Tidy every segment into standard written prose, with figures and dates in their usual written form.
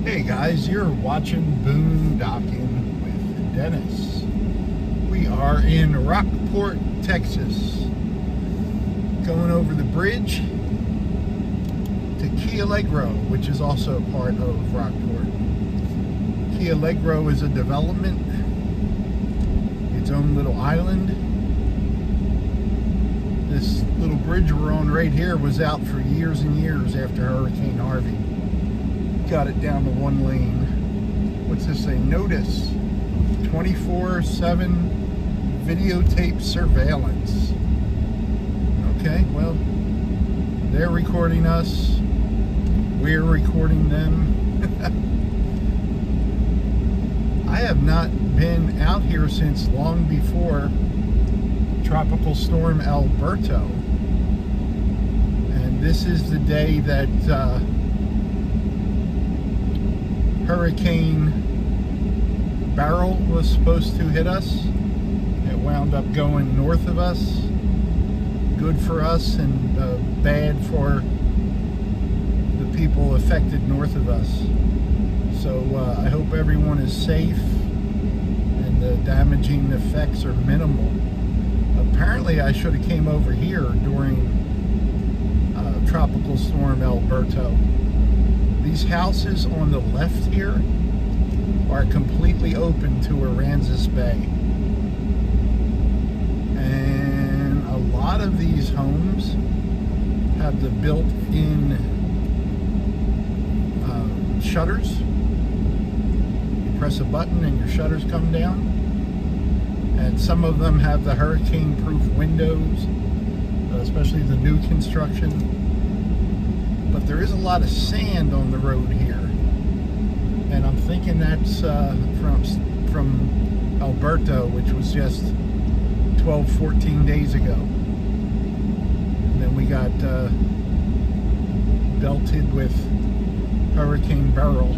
Hey guys, you're watching Boondocking with Dennis. We are in Rockport, Texas. Going over the bridge to Allegro, which is also part of Rockport. Allegro is a development, its own little island. This little bridge we're on right here was out for years and years after Hurricane Harvey. Got it down to one lane. What's this say? Notice 24/7 videotape surveillance. Okay, well, they're recording us. We're recording them. I have not been out here since long before Tropical Storm Alberto. And this is the day that Hurricane Beryl was supposed to hit us. It wound up going north of us. Good for us and bad for the people affected north of us. So I hope everyone is safe and the damaging effects are minimal. Apparently I should have came over here during Tropical Storm Alberto. These houses on the left here are completely open to Aransas Bay. And a lot of these homes have the built-in shutters. You press a button and your shutters come down. And some of them have the hurricane-proof windows, especially the new construction. But there is a lot of sand on the road here, and I'm thinking that's from Alberto, which was just 12-14 days ago. And then we got belted with Hurricane Beryl.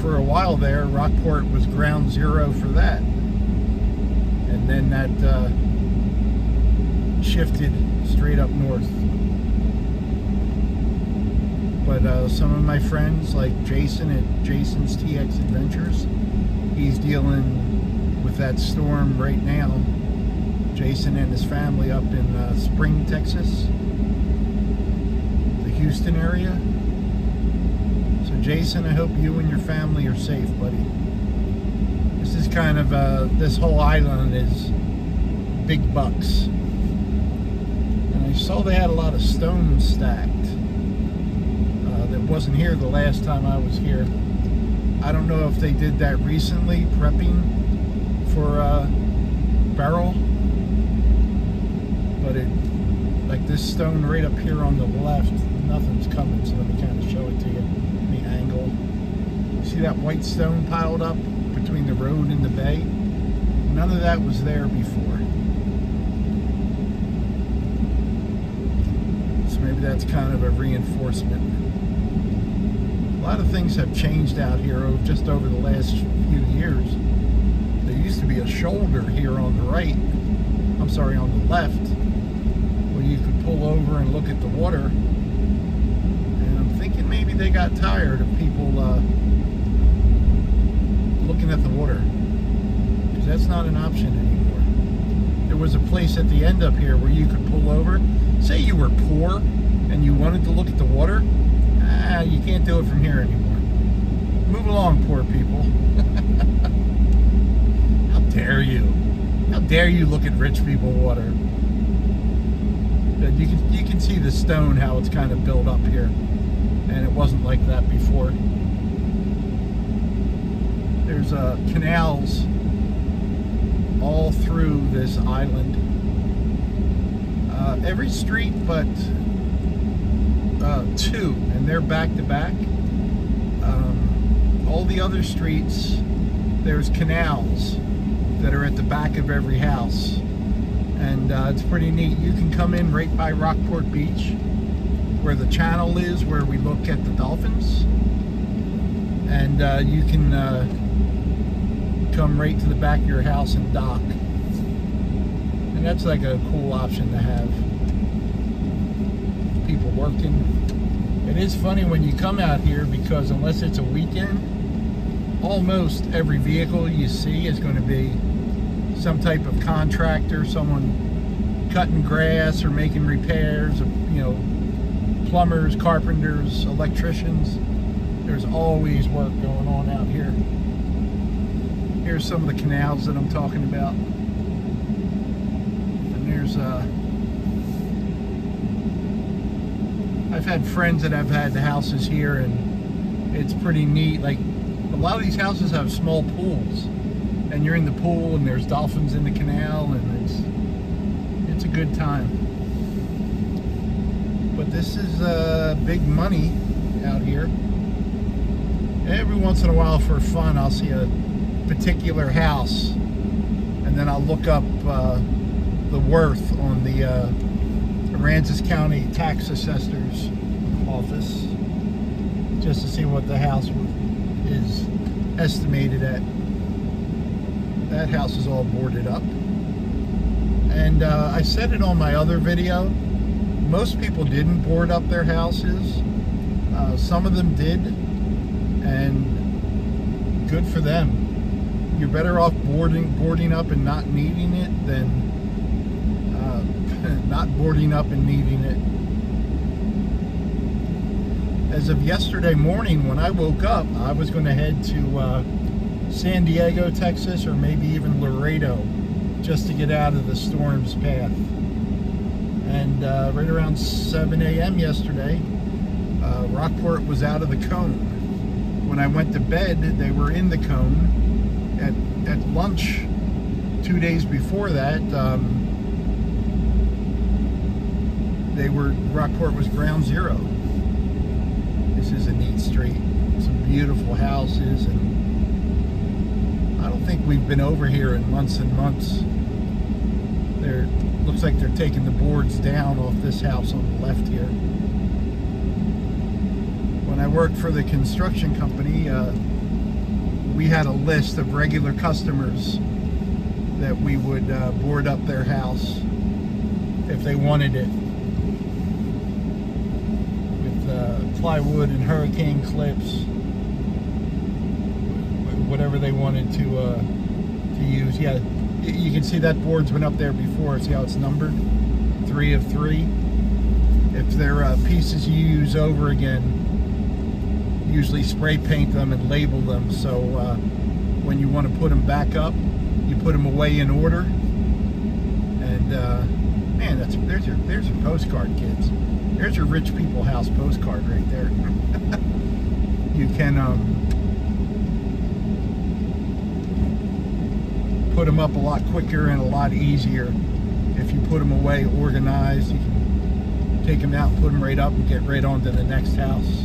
For a while there, Rockport was ground zero for that, and then that shifted straight up north. But some of my friends, like Jason at Jason's TX Adventures, he's dealing with that storm right now. Jason and his family up in Spring, Texas, the Houston area. So Jason, I hope you and your family are safe, buddy. This is kind of, this whole island is big bucks. And I saw they had a lot of stone stacked. That wasn't here the last time I was here. I don't know if they did that recently, prepping for Beryl, but it, like this stone right up here on the left, nothing's coming, so let me kind of show it to you, the angle. See that white stone piled up between the road and the bay? None of that was there before. So maybe that's kind of a reinforcement. A lot of things have changed out here just over the last few years. There used to be a shoulder here on the right, I'm sorry, on the left, where you could pull over and look at the water. And I'm thinking maybe they got tired of people looking at the water, because that's not an option anymore. There was a place at the end up here where you could pull over. Say you were poor and you wanted to look at the water. You can't do it from here anymore. Move along, poor people. How dare you? How dare you look at rich people water? You can see the stone, how it's kind of built up here. And it wasn't like that before. There's canals all through this island. Every street but two, and they're back to back. All the other streets, there's canals that are at the back of every house, and it's pretty neat. You can come in right by Rockport Beach, where the channel is, where we look at the dolphins, and you can come right to the back of your house and dock, and that's like a cool option to have. People working. It is funny when you come out here, because unless it's a weekend, almost every vehicle you see is going to be some type of contractor, someone cutting grass or making repairs, you know, plumbers, carpenters, electricians. There's always work going on out here. Here's some of the canals that I'm talking about. And there's I've had friends that have had houses here, and it's pretty neat. Like, a lot of these houses have small pools, and you're in the pool and there's dolphins in the canal, and it's a good time. But this is big money out here. Every once in a while, for fun, I'll see a particular house, and then I'll look up the worth on the Aransas County Tax Assessor's office, just to see what the house is estimated at. That house is all boarded up. And I said it on my other video, most people didn't board up their houses. Some of them did, and good for them. You're better off boarding up and not needing it than not boarding up and needing it. As of yesterday morning, when I woke up, I was going to head to San Diego, Texas, or maybe even Laredo, just to get out of the storm's path. And right around 7 a.m. yesterday, Rockport was out of the cone. When I went to bed, they were in the cone. At lunch 2 days before that, Rockport was ground zero. This is a neat street, some beautiful houses, and I don't think we've been over here in months and months. Looks like they're taking the boards down off this house on the left here. When I worked for the construction company, we had a list of regular customers that we would board up their house if they wanted it, with plywood and hurricane clips, whatever they wanted to use. Yeah, you can see that board's been up there before. See how it's numbered? 3 of 3. If they're pieces you use over again, usually spray paint them and label them, so when you want to put them back up, you put them away in order. And man, there's your postcard, kids. There's your rich people house postcard right there. You can put them up a lot quicker and a lot easier if you put them away organized. You can take them out, put them right up, and get right on to the next house.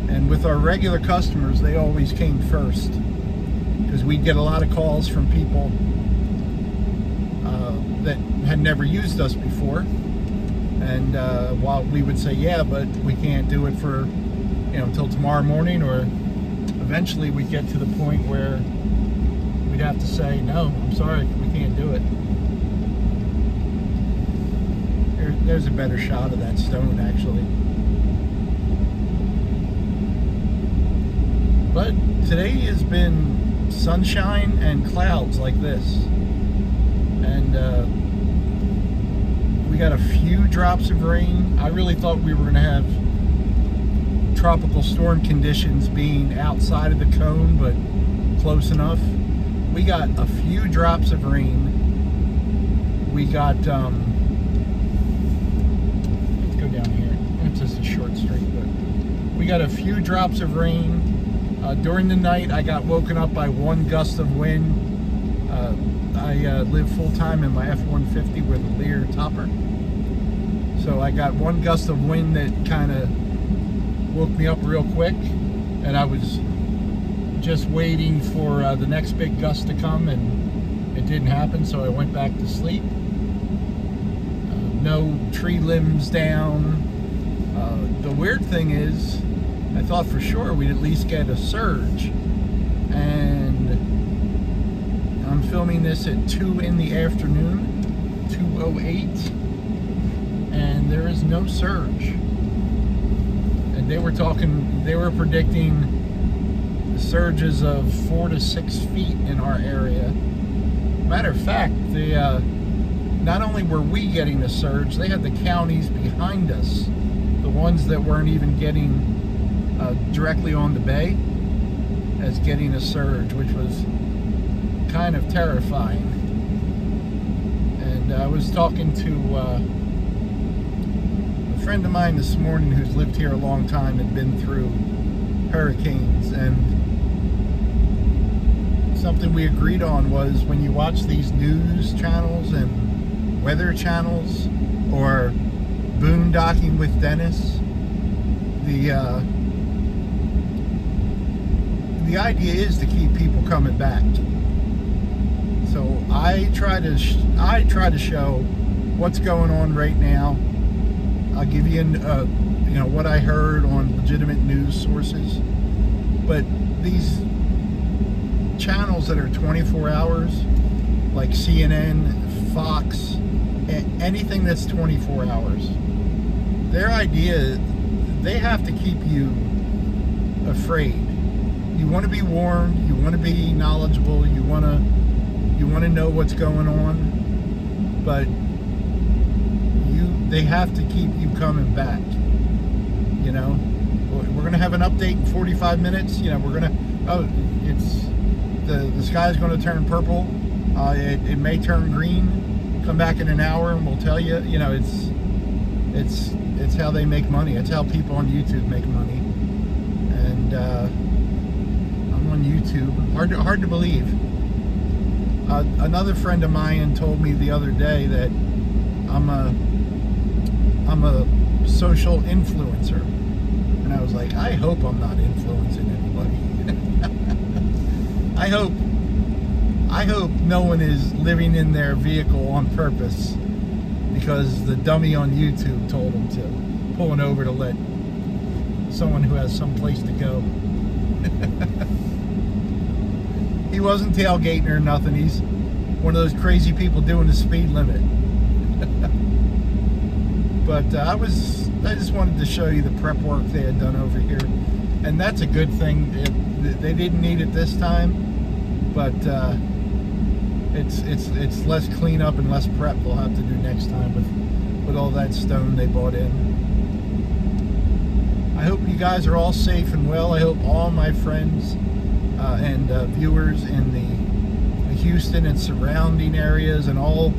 And with our regular customers, they always came first, because we'd get a lot of calls from people that had never used us before. And while we would say, yeah, but we can't do it for, you know, until tomorrow morning, or eventually we'd get to the point where we'd have to say, no, I'm sorry, we can't do it. There's a better shot of that stone, actually. But today has been sunshine and clouds like this. And we got a few drops of rain. I really thought we were going to have tropical storm conditions being outside of the cone, but close enough. We got a few drops of rain. We got, let's go down here. It's just a short street, but we got a few drops of rain. During the night, I got woken up by one gust of wind. I live full-time in my F-150 with a Leer Topper. So I got one gust of wind that kind of woke me up real quick. And I was just waiting for the next big gust to come, and it didn't happen, so I went back to sleep. No tree limbs down. The weird thing is, I thought for sure we'd at least get a surge, and I'm filming this at 2 in the afternoon, 2:08, and and there is no surge. And they were predicting surges of 4 to 6 feet in our area. Matter of fact, not only were we getting a surge, they had the counties behind us, the ones that weren't even getting directly on the bay, as getting a surge, which was kind of terrifying. And I was talking to a friend of mine this morning who's lived here a long time and been through hurricanes, and something we agreed on was when you watch these news channels and weather channels or boondocking with Dennis, the idea is to keep people coming back. So I try to show what's going on right now. I'll give you what I heard on legitimate news sources. But these channels that are 24 hours, like CNN, Fox, anything that's 24 hours, their idea, they have to keep you afraid. You want to be warned, you want to be knowledgeable, you want to know what's going on, but they have to keep you coming back. You know, we're going to have an update in 45 minutes. You know, we're going to, the sky's going to turn purple. It may turn green. Come back in an hour and we'll tell you. You know, it's how they make money. It's how people on YouTube make money. And I'm on YouTube. Hard to believe. Another friend of mine told me the other day that I'm a social influencer, and I was like, I hope I'm not influencing anybody. I hope no one is living in their vehicle on purpose because the dummy on YouTube told them to, pulling over to let someone who has some place to go. He wasn't tailgating or nothing. He's one of those crazy people doing the speed limit. But I just wanted to show you the prep work they had done over here, and that's a good thing. They didn't need it this time, but it's less cleanup and less prep they'll have to do next time with all that stone they bought in. I hope you guys are all safe and well. I hope all my friends and viewers in the Houston and surrounding areas and all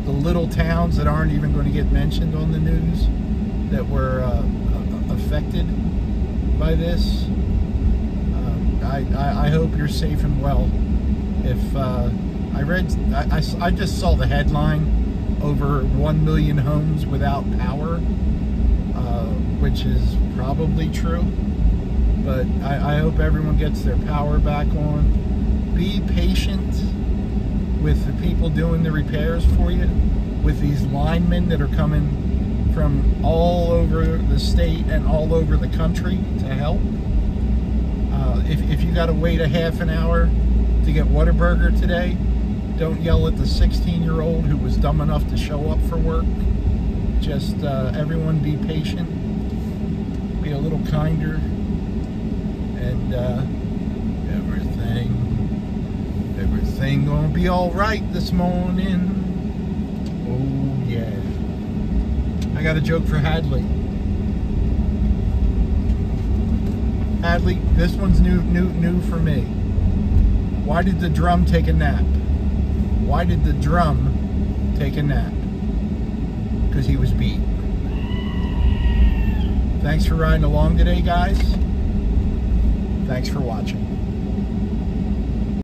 the little towns that aren't even going to get mentioned on the news that were affected by this. I hope you're safe and well. If I just saw the headline, over 1 million homes without power, which is probably true. But I hope everyone gets their power back on. Be patient with the people doing the repairs for you, with these linemen that are coming from all over the state and all over the country to help. If you got to wait a half an hour to get Whataburger today, don't yell at the 16-year-old who was dumb enough to show up for work. Just everyone be patient, be a little kinder, and everything gonna be all right this morning. Oh yeah. I got a joke for Hadley. Hadley, this one's new for me. Why did the drum take a nap? Why did the drum take a nap? Because he was beat. Thanks for riding along today, guys. Thanks for watching.